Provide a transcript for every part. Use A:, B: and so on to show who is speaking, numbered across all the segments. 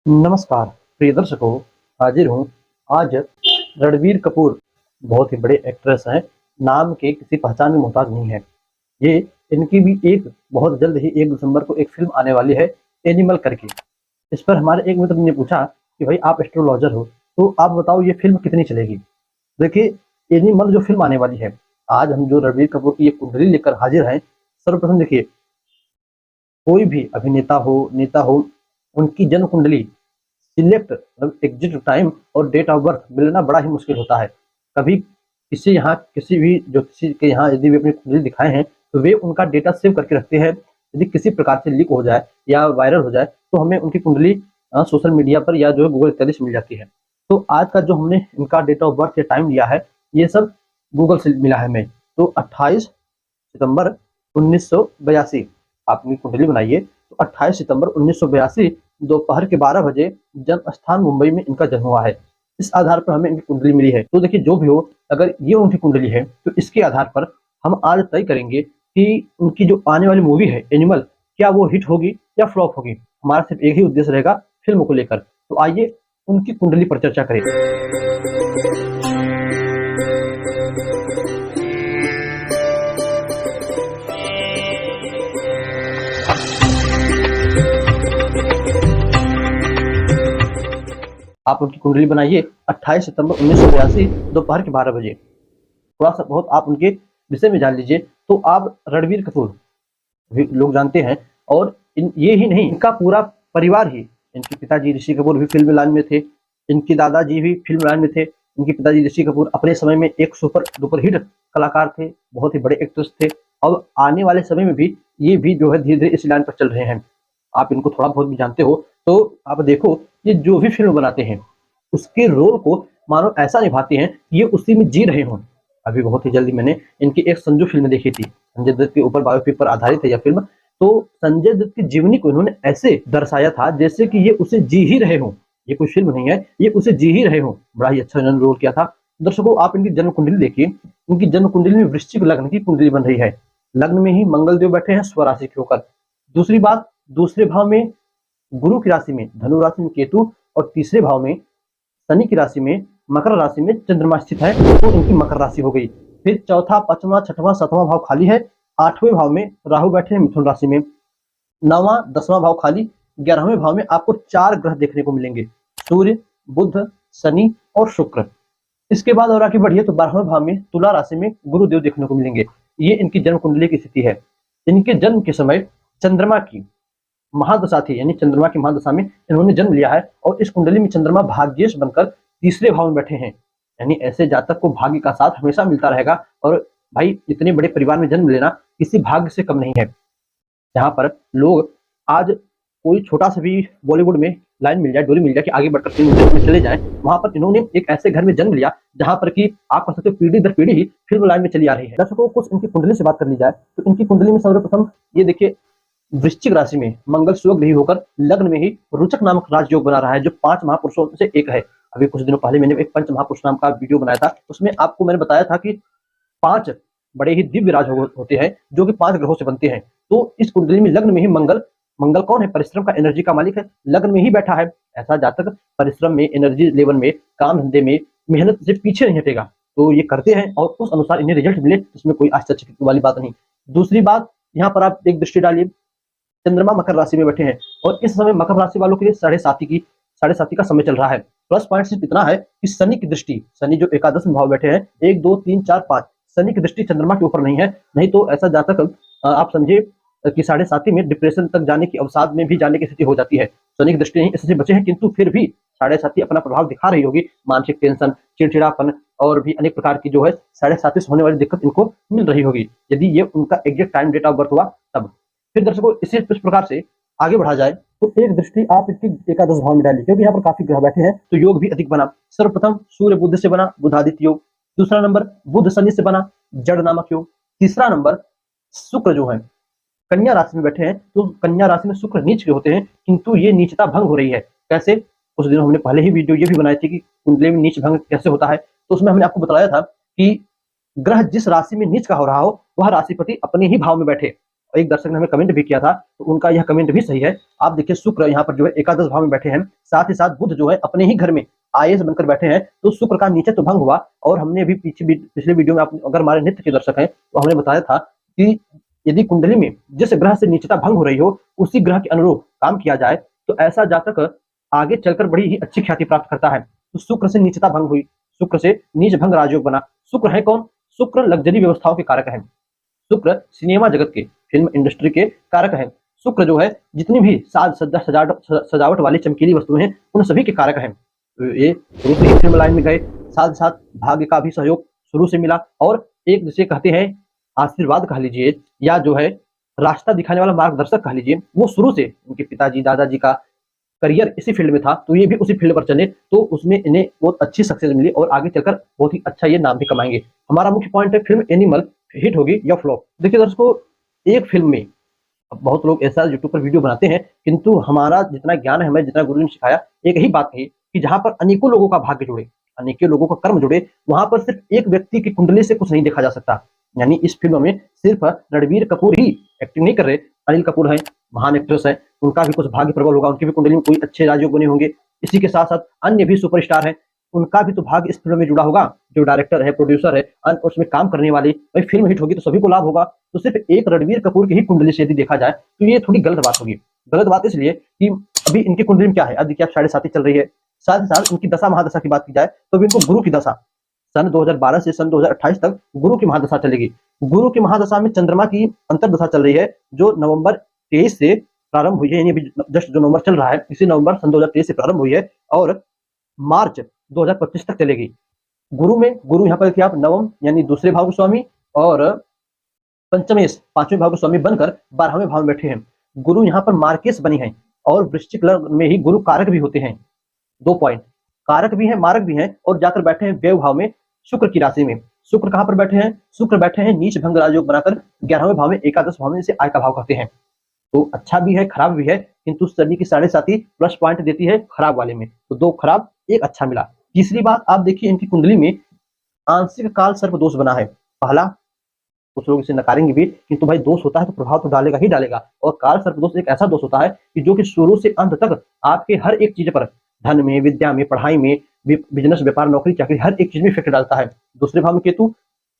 A: नमस्कार प्रिय दर्शकों, हाजिर हूँ आज। रणबीर कपूर बहुत ही बड़े एक्ट्रेस हैं, नाम के किसी पहचान में मोहताज नहीं है। ये इनकी भी एक बहुत जल्द ही 1 दिसंबर को एक फिल्म आने वाली है, एनिमल करके। इस पर हमारे एक मित्र ने पूछा कि भाई आप एस्ट्रोलॉजर हो, तो आप बताओ ये फिल्म कितनी चलेगी। देखिए, एनिमल जो फिल्म आने वाली है, आज हम जो रणबीर कपूर की ये कुंडली लेकर हाजिर हैं। सर्वप्रथम देखिए, कोई भी अभिनेता हो, नेता हो, उनकी जन्म कुंडली सिलेक्ट मतलब एग्जिट टाइम और डेट ऑफ बर्थ मिलना बड़ा ही मुश्किल होता है। कभी किसी यहाँ किसी भी ज्योतिषी के यहाँ यदि वे अपनी कुंडली दिखाए हैं, तो वे उनका डेटा सेव करके रखते हैं। यदि किसी प्रकार से लीक हो जाए या वायरल हो जाए, तो हमें उनकी कुंडली सोशल मीडिया पर या जो है गूगल इत्यादि से मिल जाती है। तो आज का जो हमने इनका डेट ऑफ बर्थ या टाइम लिया है, ये सब गूगल से मिला है हमें। तो 28 सितंबर 1982 आप अपनी कुंडली बनाइए। तो 28 सितंबर 1982 दोपहर के 12 बजे जन्म स्थान मुंबई में इनका जन्म हुआ है। इस आधार पर हमें इनकी कुंडली मिली है। तो देखिए, जो भी हो, अगर ये उनकी कुंडली है, तो इसके आधार पर हम आज तय करेंगे कि उनकी जो आने वाली मूवी है एनिमल, क्या वो हिट होगी या फ्लॉप होगी। हमारा सिर्फ एक ही उद्देश्य रहेगा फिल्म को लेकर। तो आइए उनकी कुंडली पर चर्चा करें। आप उनकी कुंडली बनाइए 28 सितंबर 1982 दोपहर के 12 बजे। थोड़ा सा बहुत आप उनके विषय में जान लीजिए। तो आप रणबीर कपूर भी लोग जानते हैं, और ये ही नहीं, इनका पूरा परिवार ही, इनके पिताजी ऋषि कपूर भी फिल्म लाइन में थे, इनके दादाजी भी फिल्म लाइन में थे। इनके पिताजी ऋषि कपूर अपने समय में एक सुपर डुपर हिट कलाकार थे, बहुत ही बड़े एक्ट्रेस थे। और आने वाले समय में भी ये भी जो है धीरे धीरे इस लाइन पर चल रहे हैं। आप इनको थोड़ा बहुत भी जानते हो। तो आप देखो, ये जो भी फिल्म बनाते हैं, उसके रोल को मानो ऐसा निभाते हैं कि ये उसी में जी रहे हों। अभी बहुत ही जल्दी मैंने इनकी एक संजू फिल्म देखी थी, संजय दत्त के ऊपर बायोपिक पर आधारित है यह फिल्म। तो संजय दत्त की जीवनी को इन्होंने ऐसे दर्शाया था जैसे कि ये उसे जी ही रहे हों। ये कोई फिल्म नहीं है, ये उसे जी ही रहे हों। बड़ा ही अच्छा इन्होंने रोल किया था। दर्शकों, आप इनकी जन्म कुंडली देखिए। इनकी जन्म कुंडली में वृश्चिक लग्न की कुंडली बन रही है। लग्न में ही मंगल देव बैठे हैं स्वराशि के होकर। दूसरी बात, दूसरे भाव में गुरु की राशि में धनु राशि में केतु, और तीसरे भाव में शनि की राशि में मकर राशि में चंद्रमा स्थित है, तो इनकी मकर राशि हो गई। फिर चौथा, पांचवा, छठवां, सातवां भाव खाली है। 8वें भाव में राहु बैठे हैं मिथुन राशि में। 9वां 10वां भाव खाली। 11वें भाव में आपको 4 ग्रह देखने को मिलेंगे, सूर्य, बुध, शनि और शुक्र। इसके बाद और आगे बढ़िए तो 12वें भाव में तुला राशि में गुरुदेव देखने को मिलेंगे। ये इनकी जन्म कुंडली की स्थिति है। इनके जन्म के समय चंद्रमा की महादशा थी, यानी चंद्रमा की महादशा में इन्होंने जन्म लिया है। और इस कुंडली में चंद्रमा भाग्येश बनकर तीसरे भाव में बैठे हैं, यानी ऐसे जातक को भाग्य का साथ हमेशा मिलता रहेगा। और भाई, इतने बड़े परिवार में जन्म लेना किसी भाग्य से कम नहीं है। जहाँ पर लोग आज कोई छोटा सा भी बॉलीवुड में लाइन मिल जाए, डोरी मिल जाए कि आगे बढ़कर फिल्म इंडस्ट्री में चले जाएं, वहां पर इन्होंने एक ऐसे घर में जन्म लिया जहां पर कि आप कह सकते हो पीढ़ी दर पीढ़ी ही फिल्म लाइन में चली आ रही है। दर्शकों, कुछ इनकी कुंडली से बात कर ली जाए तो इनकी कुंडली में सर्वप्रथम ये देखिए, वृश्चिक राशि में मंगल सुयोग्रही होकर लग्न में ही रुचक नामक राजयोग बना रहा है, जो 5 महापुरुषों से एक है। अभी कुछ दिनों पहले मैंने एक पंच महापुरुष नाम का वीडियो बनाया था, उसमें आपको मैंने बताया था कि 5 बड़े ही दिव्य राज होते हैं, जो कि 5 ग्रहों से बनते हैं। तो इस कुंडली में लग्न में ही मंगल, मंगल कौन है? परिश्रम का, एनर्जी का मालिक है, लग्न में ही बैठा है। ऐसा जातक परिश्रम में, एनर्जी लेवल में, काम धंधे में, मेहनत से पीछे नहीं हटेगा। तो ये करते हैं और उस अनुसार इन्हें रिजल्ट मिले, इसमें कोई आश्चर्य वाली बात नहीं। दूसरी बात, यहाँ पर आप एक दृष्टि डालिए, चंद्रमा मकर राशि में बैठे हैं, और इस समय मकर राशि वालों के लिए साढ़े साथी का समय चल रहा है। प्लस पॉइंट सिर्फ इतना है कि शनि की दृष्टि, शनि जो एकादश में भाव बैठे हैं, 1 2 3 4 5, शनि की दृष्टि चंद्रमा के ऊपर नहीं है। नहीं तो ऐसा जातक आप समझे कि साढ़े साथी में डिप्रेशन तक जाने की, अवसाद में भी जाने की स्थिति हो जाती है। शनि की दृष्टि नहीं, इससे बचे हैं, किंतु फिर भी साढ़े साथी अपना प्रभाव दिखा रही होगी। मानसिक टेंशन, चिड़चिड़ापन और भी अनेक प्रकार की जो है साढ़े साथी से होने वाली दिक्कत इनको मिल रही होगी, यदि ये उनका exact time date of birth हुआ तब। फिर दर्शकों, इसी इस प्रकार से आगे बढ़ा जाए तो एक दृष्टि आप इसकी एकादश भाव में डालिए, क्योंकि यहाँ पर काफी ग्रह बैठे हैं तो योग भी अधिक बना। सर्वप्रथम सूर्य बुध से बना बुधादित्य योग। दूसरा नंबर बुध शनि से बना जड़ नामक योग। तीसरा नंबर शुक्र जो है कन्या राशि में बैठे हैं, तो कन्या राशि में शुक्र नीच के होते हैं, किंतु ये नीचता भंग हो रही है। कैसे? कुछ दिनों हमने पहले ही वीडियो ये भी बनाई थी कि कुंडली में नीच भंग कैसे होता है। तो उसमें हमने आपको बताया था कि ग्रह जिस राशि में नीच का हो रहा हो, वह राशिपति अपने ही भाव में बैठे, एक दर्शक ने हमें कमेंट भी किया था, तो उनका यह कमेंट भी सही है। आप देखिए शुक्र यहाँ पर जो है एकादश भाव में बैठे हैं, साथ ही साथ बुध जो है अपने ही घर में आईएएस बनकर बैठे हैं, तो शुक्र का नीचे तो भंग हुआ। और हमने अभी पिछले वीडियो में, आप अगर हमारे नित्य के दर्शक हैं तो हमने बताया था कि यदि कुंडली में जिस ग्रह से नीचता भंग हो रही हो, उसी ग्रह के अनुरूप काम किया जाए तो ऐसा जातक आगे चलकर बड़ी ही अच्छी ख्याति प्राप्त करता है। तो शुक्र से नीचता भंग हुई, शुक्र से नीच भंग राजयोग बना। शुक्र है कौन? शुक्र लग्जरी व्यवस्थाओं के कारक है, शुक्र सिनेमा जगत के, फिल्म इंडस्ट्री के कारक है। शुक्र जो है जितनी भी साज सज्जा सजावट वाली चमकीली वस्तुएं हैं, उन सभी के कारक हैं। तो ये शुरू से ही फिल्म लाइन में गए, साथ साथ भाग्य का भी सहयोग शुरू से मिला, और एक जिसे कहते हैं आशीर्वाद कह लीजिए, या जो है रास्ता दिखाने वाला मार्गदर्शक कह लीजिए, वो शुरू से उनके पिताजी दादाजी का करियर इसी फील्ड में था, तो ये भी उसी फील्ड पर चले, तो उसमें इन्हें बहुत अच्छी सक्सेस मिली और आगे चलकर बहुत ही अच्छा ये नाम भी कमाएंगे। हमारा मुख्य पॉइंट है फिल्म एनिमल हिट होगी या फ्लॉप। देखिए दर्शकों, एक फिल्म में बहुत लोग ऐसा यूट्यूब पर वीडियो बनाते हैं, किंतु हमारा जितना ज्ञान है, हमें जितना गुरु ने सिखाया, एक ही बात कही कि जहां पर अनेकों लोगों का भाग्य जुड़े, अनेकों लोगों का कर्म जुड़े, वहां पर सिर्फ एक व्यक्ति की कुंडली से कुछ नहीं देखा जा सकता। यानी इस फिल्म में सिर्फ रणबीर कपूर ही एक्टिंग नहीं कर रहे, अनिल कपूर है, महान एक्ट्रेस है, उनका भी कुछ भाग्य प्रबल होगा, उनकी भी कुंडली में कोई अच्छे राजयोग बने होंगे। इसी के साथ साथ अन्य भी सुपरस्टार हैं, उनका भी तो भाग्य इस फिल्म में जुड़ा होगा। जो डायरेक्टर है, प्रोड्यूसर है, उसमें काम करने वाले, भाई फिल्म हिट होगी तो सभी को लाभ होगा। तो सिर्फ एक रणबीर कपूर की ही कुंडली से यदि देखा जाए तो ये थोड़ी गलत बात होगी। गलत बात इसलिए कि अभी इनकी कुंडली में क्या है, अब देखिए आप 7.5 चल रही है, साथ ही साथ इनकी दशा महादशा की बात की जाए तो इनको गुरु की दशा सन 2012 से सन 2028 तक गुरु की महादशा चलेगी। गुरु की महादशा में चंद्रमा की अंतरदशा चल रही है, जो नवंबर 23 से प्रारंभ हुई है, यानी जस्ट जो नवंबर चल रहा है, इसी नवंबर सन 2023 से प्रारंभ हुई है और मार्च 2025 तक चलेगी। गुरु में, गुरु यहाँ पर देखिए आप नवम यानी दूसरे भाव के स्वामी और पंचमेश 5वें भाव के स्वामी बनकर 12वें भाव में बैठे हैं। गुरु यहाँ पर मार्केश बनी है और वृश्चिक लग्न में ही गुरु कारक भी होते हैं। 2 पॉइंट, कारक भी है, मारक भी है, और जाकर बैठे हैं व्यय भाव में, शुक्र की राशि में। शुक्र कहां पर बैठे हैं? शुक्र बैठे हैं नीच भंग राजयोग बनाकर 11वें भाव में, एकादश भाव में, जिसे आय का भाव कहते हैं। तो अच्छा भी है, खराब भी है, किंतु शनि की 7.5 प्लस पॉइंट देती है खराब वाले में, तो 2 खराब 1 अच्छा मिला। तीसरी बात आप देखिए, इनकी कुंडली में आंशिक काल सर्प दोष बना है। पहला, कुछ लोग इसे नकारेंगे भी, किंतु भाई दोष होता है तो प्रभाव तो डालेगा ही डालेगा। और काल सर्प दोष एक ऐसा दोष होता है कि जो कि शुरू से अंत तक आपके हर एक चीज पर, धन में, विद्या में, पढ़ाई में, बिजनेस, व्यापार, नौकरी, चाकरी, हर एक चीज में इफेक्ट डालता है। दूसरे भाव में केतु,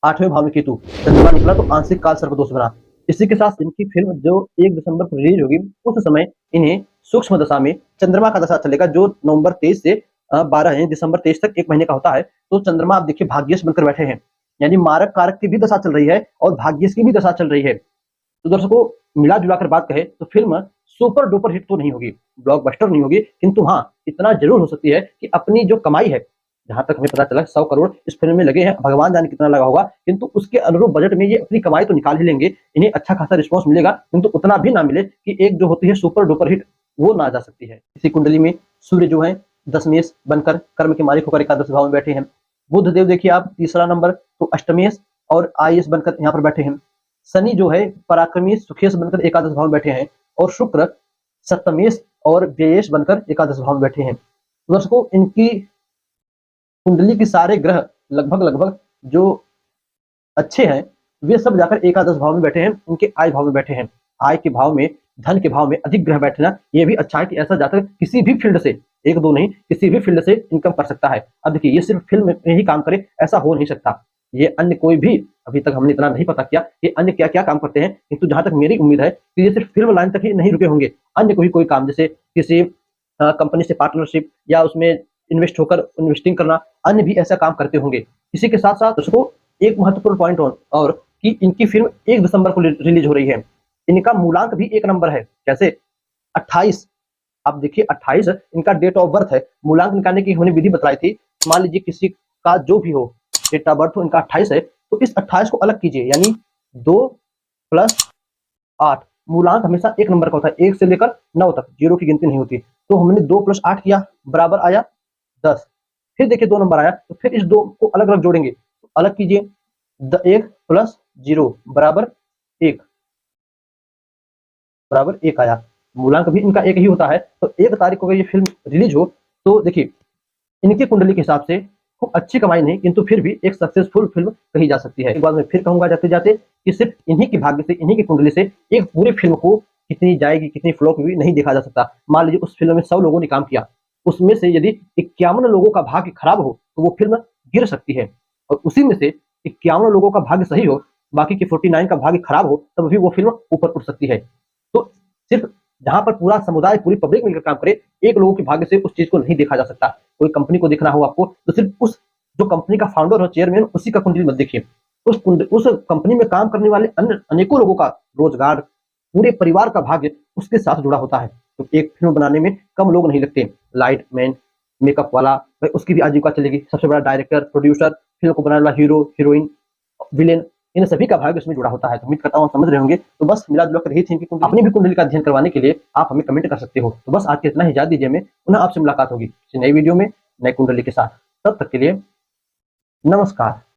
A: 8वें भाव में केतु, चंद्रमा निकला तो आंशिक काल सर्प दोष बना। इसी के साथ इनकी फिल्म जो 1 दिसंबर को रिलीज होगी, उस समय इन्हें सूक्ष्म दशा में चंद्रमा का दशा चलेगा, जो नवंबर 23 से 12 दिसंबर 23 तक 1 महीने का होता है। तो चंद्रमा आप देखिए भाग्यश बनकर बैठे हैं, यानी मारक कारक की भी दशा चल रही है और भाग्यश की भी दशा चल रही है। तो दर्शकों, मिला जुला कर बात कहे तो फिल्म सुपर डुपर हिट तो नहीं होगी, ब्लॉकबस्टर नहीं होगी, किंतु हाँ इतना जरूर हो सकती है कि अपनी जो कमाई है, जहां तक हमें पता चला 100 करोड़ इस फिल्म में लगे हैं, भगवान जाने कितना लगा होगा, किंतु उसके अनुरूप बजट में ये अपनी कमाई तो निकाल ही लेंगे। इन्हें अच्छा खासा रिस्पॉन्स मिलेगा, किंतु उतना भी ना मिले कि एक जो होती है सुपर डुपर हिट वो ना जा सकती है। इसी कुंडली में सूर्य जो है दशमेश बनकर कर्म के मालिक होकर एकादश भाव में बैठे हैं। बुध देव देखिए आप तीसरा नंबर, तो अष्टमेश और आईएएस बनकर यहाँ पर बैठे हैं। शनि जो है पराक्रमी सुखेश बनकर एकादश भाव में बैठे हैं, और शुक्र सप्तमेश और व्ययेश बनकर एकादश भाव में बैठे हैं। दर्शकों, इनकी कुंडली के सारे ग्रह लगभग जो अच्छे हैं वे सब जाकर एकादश भाव में बैठे हैं, उनके आय भाव में बैठे हैं। आय के भाव में, धन के भाव में अधिक ग्रह बैठना ये भी अच्छा है कि ऐसा जातक किसी भी फील्ड से, एक दो नहीं, किसी भी फील्ड से इनकम कर सकता है। अब देखिए, ये सिर्फ फिल्म में ही काम करे ऐसा हो नहीं सकता, ये अन्य कोई भी, अभी तक हमने इतना नहीं पता किया कि अन्य क्या क्या काम करते हैं, किंतु जहां तक मेरी उम्मीद है कि ये सिर्फ फिल्म लाइन तक ही नहीं रुके होंगे, अन्य कोई काम, जैसे किसी कंपनी से पार्टनरशिप या उसमें इन्वेस्ट होकर इन्वेस्टिंग करना, अन्य भी ऐसा काम करते होंगे। इसी के साथ साथ उसको एक महत्वपूर्ण पॉइंट और कि इनकी फिल्म 1 दिसंबर को रिलीज हो रही है। इनका मूलांक भी 1 नंबर है। कैसे? 28, आप देखिए 28 इनका डेट ऑफ बर्थ है। मूलांक निकालने की हमने विधि बताई थी। मान लीजिए किसी का जो भी हो डेट ऑफ बर्थ हो, इनका 28 है, तो इस 28 को अलग कीजिए, यानी 2 + 8, मूलांक हमेशा 1 नंबर का होता है, 1 से लेकर 9 तक, जीरो की गिनती नहीं होती। तो हमने 2 + 8 किया, बराबर आया 10। फिर देखिए 2 नंबर आया, तो फिर इस 2 को अलग अलग जोड़ेंगे, तो अलग कीजिए, 1 + 0 बराबर 1, बराबर 1 आया। मूलांक भी इनका 1 ही होता है। तो 1 तारीख को अगर ये फिल्म रिलीज हो, तो देखिए इनकी कुंडली के हिसाब से खूब अच्छी कमाई नहीं, किंतु फिर भी एक सक्सेसफुल फिल्म कही जा सकती है। एक बार मैं फिर कहूँगा जाते-जाते कि सिर्फ इन्हीं की भाग्य से, इन्हीं की कुंडली से एक पूरी फिल्म को कितनी जाएगी, कितनी फ्लॉप हुई नहीं देखा जा सकता। मान लीजिए उस फिल्म में 100 लोगों ने काम किया, उसमें से यदि 51 लोगों का भाग्य खराब हो, तो वो फिल्म गिर सकती है और उसी में से 51 लोगों का भाग्य सही हो, बाकी के 49 का भाग्य खराब हो, तब भी वो फिल्म ऊपर उठ सकती है। तो सिर्फ जहाँ पर पूरा समुदाय, पूरी पब्लिक मिलकर काम करे, एक लोगों के भाग्य से उस चीज़ को नहीं देखा जा सकता। कोई कंपनी को देखना हो आपको, तो सिर्फ उस जो कंपनी का फाउंडर हो, चेयरमैन, उसी का कुंडली मत देखिए। उस कंपनी में काम करने वाले अन्य अनेकों लोगों का रोजगार, पूरे परिवार का भाग्य उसके साथ जुड़ा होता है। तो एक फिल्म बनाने में कम लोग नहीं लगते। लाइट मैन, मेकअप वाला, भाई उसकी भी आजीविका चलेगी। सबसे बड़ा डायरेक्टर, प्रोड्यूसर, फिल्म को बनाने वाला हीरो, हीरोइन, विलेन, इन सभी का भाग्य उसमें जुड़ा होता है। तो उम्मीद करता हूँ समझ रहे होंगे। तो बस मिला-जुला कर यही थी कि अपनी भी कुंडली का अध्ययन करवाने के लिए आप हमें कमेंट कर सकते हो। तो बस आज के इतना ही, इजाज़त दीजिए हमें। पुनः आपसे मुलाकात होगी किसी नई वीडियो में, नई कुंडली के साथ। तब तक के लिए नमस्कार।